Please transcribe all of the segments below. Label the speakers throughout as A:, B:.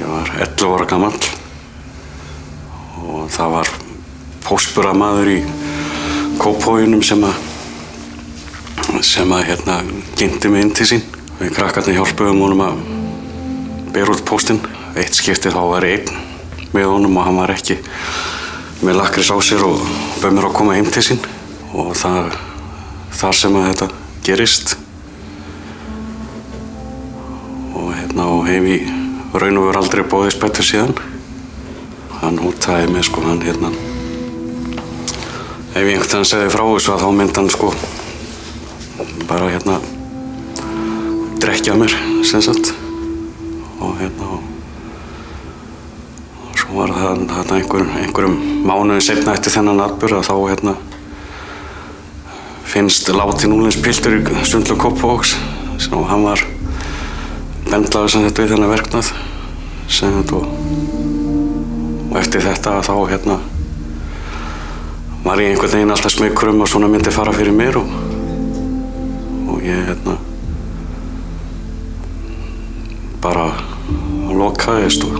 A: Ég var 11 ára gamall og það var póstburðarmaður í Kópavoginum sem kynnti mig inn til sín. Við krakkarnir hjálpuðum honum að bera út póstinn. Eitt skipti þá var einn með honum og hann var ekki með lakkrís á sér og bauð mér að koma heim til sín. Og þar sem að þetta gerist. Og hef í raun og veru aldrei boðist betur síðan. Hann hótaði mig hann ef ég einhvern veginn segði frá þessu þá myndi hann bara drekkja mér sem sagt. Og svo var það einhverjum mánuðum seinna eftir þennan atburð að þá finnst látinn unglingspiltur í Sundlaug Kópavogs sem hann var bendlaður sem sagt við þennan verknað sem sagt og eftir þetta þá var ég einhvern veginn alltaf smeykur að svona myndi fara fyrir mér og ég bara lokaðist og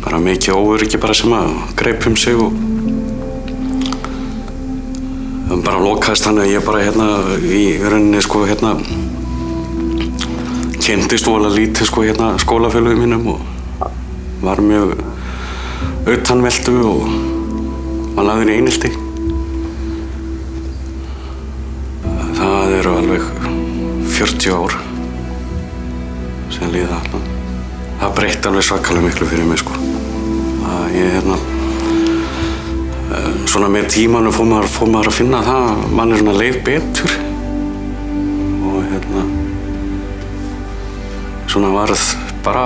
A: bara mikið óöryggi bara sem að greip sig og bara lokaðist þannig að ég bara í rauninni kynntist voðalega lítið skólafélögum mínum og var mjög utanveltu og var lagður í einelti. Það eru alveg 40 ár sem líða þarna. Það breytti alveg svakalega miklu fyrir mig Ég svona með tímanum fór maður að finna það að mann leið betur og svona varð bara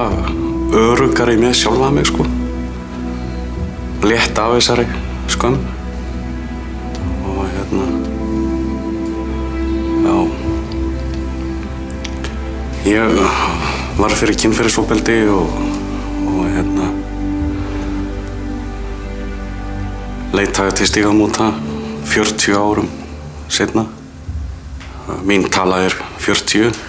A: öruggari með sjálfa mig létt af þessari skömm og já ég var fyrir kynferðisofbeldi og leitaði til Stígamóta 40 árum seinna. Mín tala er 40.